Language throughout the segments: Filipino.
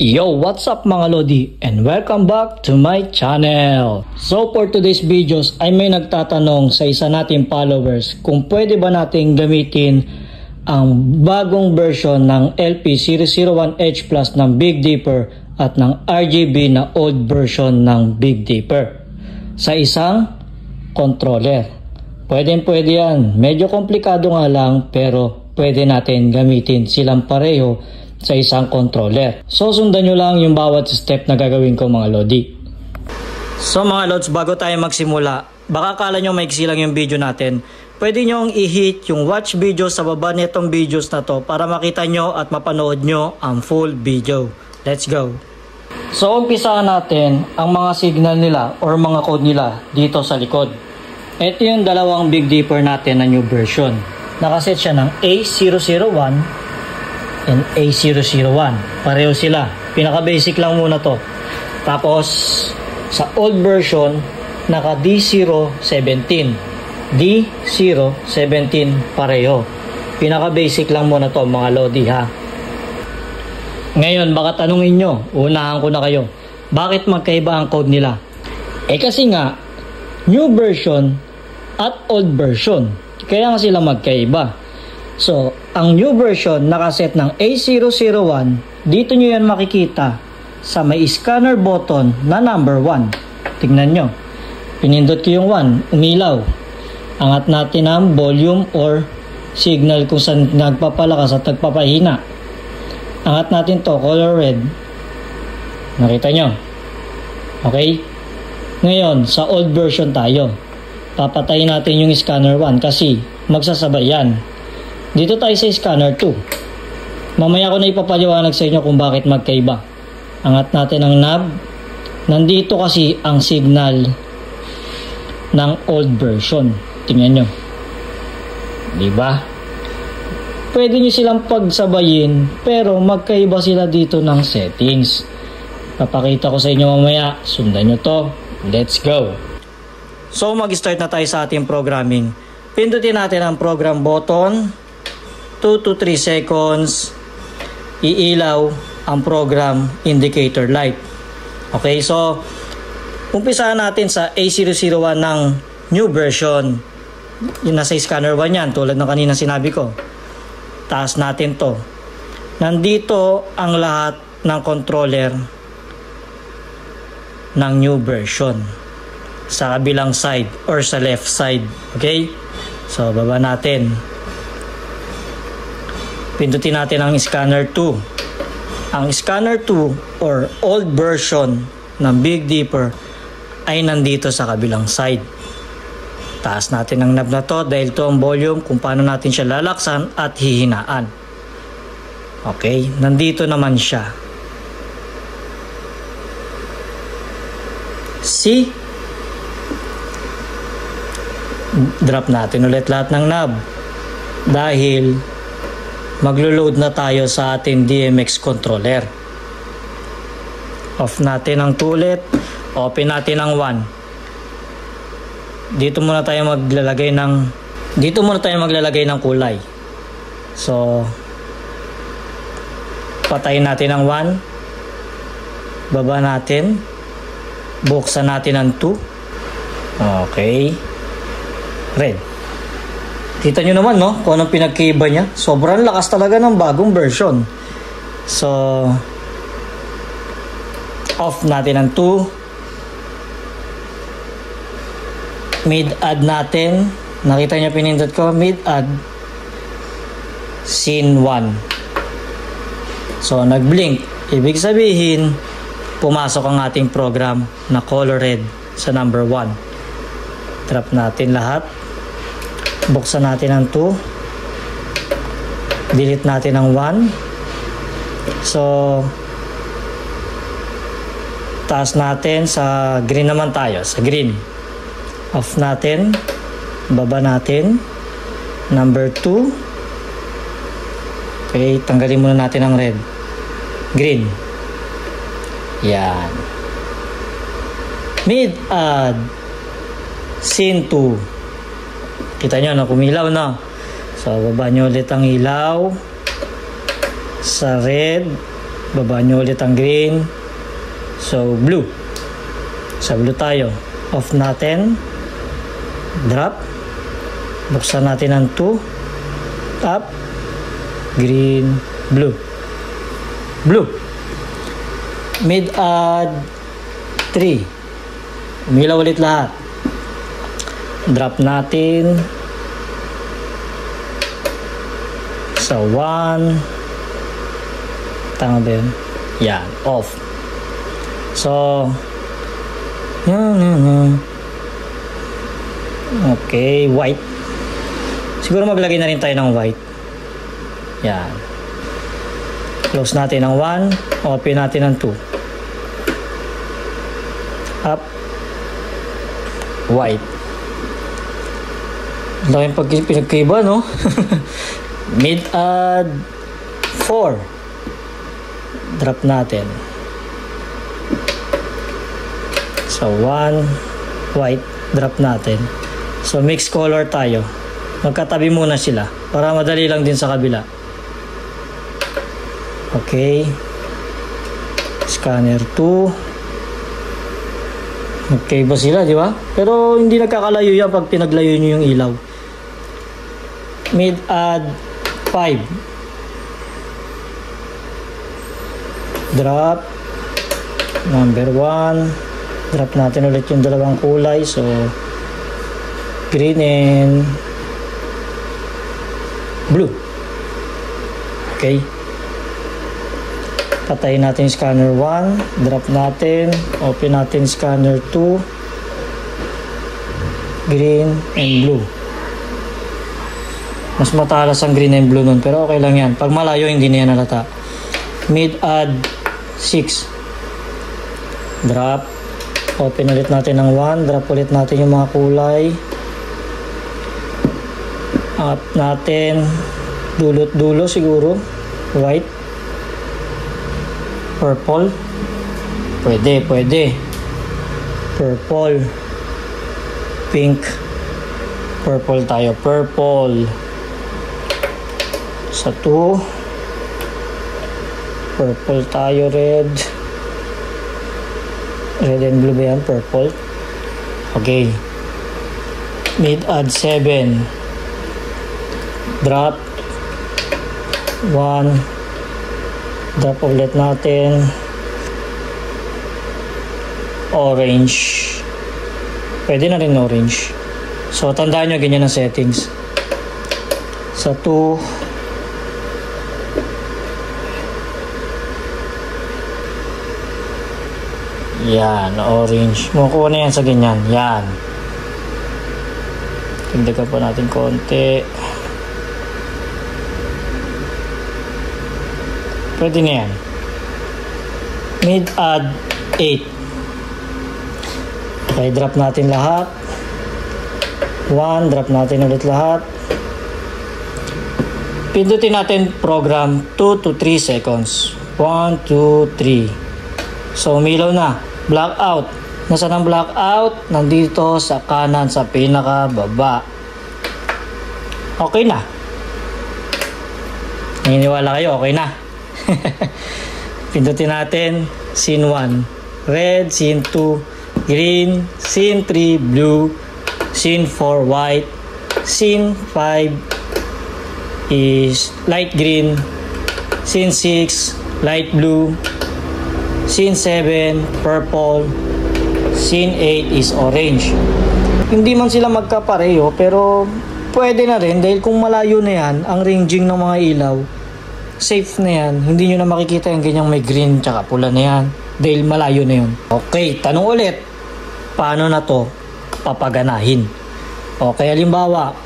Yo, what's up mga Lodi and welcome back to my channel. So for today's videos ay may nagtatanong sa isa nating followers kung pwede ba natin gamitin ang bagong version ng LP001H Plus ng Big Dipper at ng RGB na old version ng Big Dipper sa isang controller. Pwede yan. Medyo komplikado nga lang pero pwede natin gamitin silang pareho sa isang controller. So sundan nyo lang yung bawat step na gagawin ko mga Lodi. So mga Lods, bago tayo magsimula, baka kala nyo maiksi lang yung video natin. Pwede nyo i-hit yung watch video sa baba nitong videos na to para makita nyo at mapanood nyo ang full video. Let's go! So umpisahan natin ang mga signal nila or mga code nila dito sa likod. Ito yung dalawang Big Dipper natin na new version. Nakaset siya ng A001 and A001. Pareho sila. Pinaka-basic lang muna to. Tapos, sa old version, naka D017. D017 pareho. Pinaka-basic lang muna to mga Lodi ha. Ngayon, baka tanungin nyo, unahan ko na kayo, bakit magkaiba ang code nila? Kasi nga, new version at old version. Kaya nga sila magkaiba. So, ang new version nakaset ng A001, dito nyo yan makikita sa may scanner button na number 1. Tingnan nyo. Pinindot ko yung 1, umilaw. Angat natin ang volume or signal kung saan nagpapalakas at nagpapahina. Angat natin to, color red. Nakita nyo? Okay? Ngayon, sa old version tayo. Papatayin natin yung scanner 1 kasi magsasabay yan. Dito tayo sa scanner 2. Mamaya ko na ipapaliwanag sa inyo kung bakit magkaiba. Angat natin ang knob. Nandito kasi ang signal ng old version. Tingnan nyo. Diba? Pwede nyo silang pagsabayin pero magkaiba sila dito ng settings. Papakita ko sa inyo mamaya. Sundan nyo to. Let's go! So mag-start na tayo sa ating programming. Pindutin natin ang program button. 2 to 3 seconds, iilaw ang program indicator light. Okay, so umpisahan natin sa A001 ng new version. Yung nasa scanner 1 yan, tulad ng kanina sinabi ko. Taas natin to. Nandito ang lahat ng controller ng new version sa kabilang side or sa left side. Okay, so baba natin. Pindutin natin ang scanner 2. Ang scanner 2 or old version ng Big Dipper ay nandito sa kabilang side. Taas natin ang knob na to dahil to ang volume kung paano natin siya lalaksan at hihinaan. Okay, nandito naman siya. See? Drop natin ulit lahat ng knob dahil maglo-load na tayo sa ating DMX controller. Off natin ang 2 ulit. Open natin ang 1. Dito muna tayo maglalagay ng kulay. So, patayin natin ang 1. Baba natin. Buksan natin ang 2. Okay. Red. Kita nyo naman no, kung anong pinagkaiba niya. Sobrang lakas talaga ng bagong version. So, off natin ang 2. Mid-add natin. Nakita nyo pinindot ko, mid-add. Scene 1. So, nag-blink. Ibig sabihin, pumasok ang ating program na color red sa number 1. Drop natin lahat. Buksan natin ang 2. Delete natin ang 1. So, taas natin sa green naman tayo. Sa green. Off natin. Baba natin. Number 2. Okay, tanggalin muna natin ang red. Green. Yan. Mid-add. Scene 2. Kita nyo na kumilaw na. So, baba nyo ulit ang ilaw. Sa red. Baba nyo ulit ang green. So, blue. Sa blue tayo. Off natin. Drop. Buksan natin ang 2. Up. Green. Blue. Blue. Mid-add 3. Umilaw ulit lahat. Drop natin. Sa 1. Tama ba yun? Yan. Off. So, okay, white. Siguro maglagay na rin tayo ng white. Yan. Close natin ang 1. Open natin ang 2. Up. White. Laking pinagkaiba, no? Mid-add 4. Drop natin. So, 1. White. Drop natin. So, mix color tayo. Magkatabi muna sila para madali lang din sa kabila. Okay. Scanner 2. Okay ba sila, di ba? Pero hindi nagkakalayo yan pag pinaglayo nyo yung ilaw. Mid-add 5. Drop. Number 1. Drop natin ulit yung dalawang kulay. So, green and blue. Okay. Patayin natin scanner 1. Drop natin. Open natin scanner 2. Green and blue. Mas matalas ang green and blue nun. Pero okay lang yan. Pag malayo, hindi na yan halata. Mid-add 6. Drop. Open ulit natin ng 1. Drop ulit natin yung mga kulay. Up natin. Dulot-dulo siguro. White. Purple. Pwede. Purple. Pink. Purple tayo. Purple. Sa 2. Purple tayo. Red. Red and blue ba yan? Purple. Okay. Mid-add 7. Drop. 1. Drop ulit natin. Orange. Pwede na rin orange. So, tandaan nyo, ganyan ang settings. Sa 2. Yan, orange. Makuha na yan sa ganyan. Yan. Tindagan pa natin konti. Pwede na yan. Mid-add 8. Okay, drop natin lahat. 1, drop natin ulit lahat. Pindutin natin program 2 to 3 seconds. 1, 2, 3. So, umilaw na. Blackout. Nasaan ang blackout? Nandito sa kanan, sa pinaka-baba. Okay na. Naniniwala kayo, okay na. Pindutin natin scene 1 red, scene 2 green, scene 3 blue, scene 4 white, scene 5 is light green, scene 6 light blue, scene 7 purple, scene 8 is orange. Hindi man sila magkapareho pero pwede na rin dahil kung malayo na yan ang ranging ng mga ilaw, safe na yan. Hindi nyo na makikita yung ganyang may green tsaka pula na yan. Dahil malayo na yun. Okay, tanong ulit. Paano na to papaganahin? Okay, halimbawa,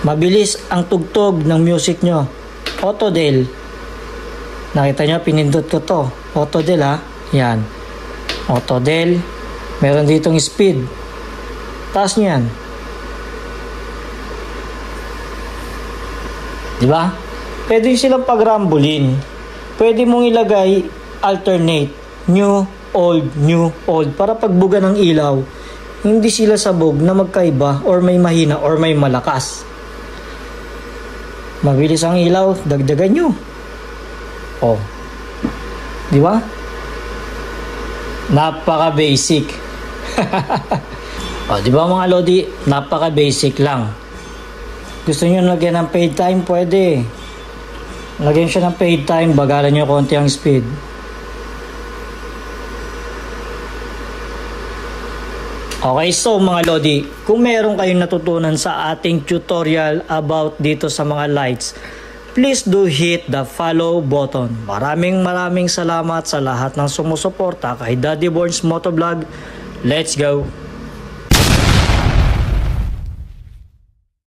mabilis ang tugtog ng music nyo. Autodel. Nakita nyo, pinindot ko to. Autodel ha. Yan. Autodel. Meron ditong speed. Taas nyo yan. Diba? Pwede silang pagrambulin. Pwede mong ilagay alternate. New, old. Para pagbuga ng ilaw, hindi sila sabog na magkaiba or may mahina or may malakas. Mabilis ang ilaw, dagdagan nyo. Oh. Di ba? Napaka-basic. O, di ba mga Lodi? Napaka-basic lang. Gusto nyo lagyan ng paid time? Pwede. Lagyan siya ng paid time. Bagalan nyo konti ang speed. Okay, so mga Lodi, kung meron kayong natutunan sa ating tutorial about dito sa mga lights, please do hit the follow button. Maraming salamat sa lahat ng sumusuporta kay Daddy Borns Motovlog. Let's go!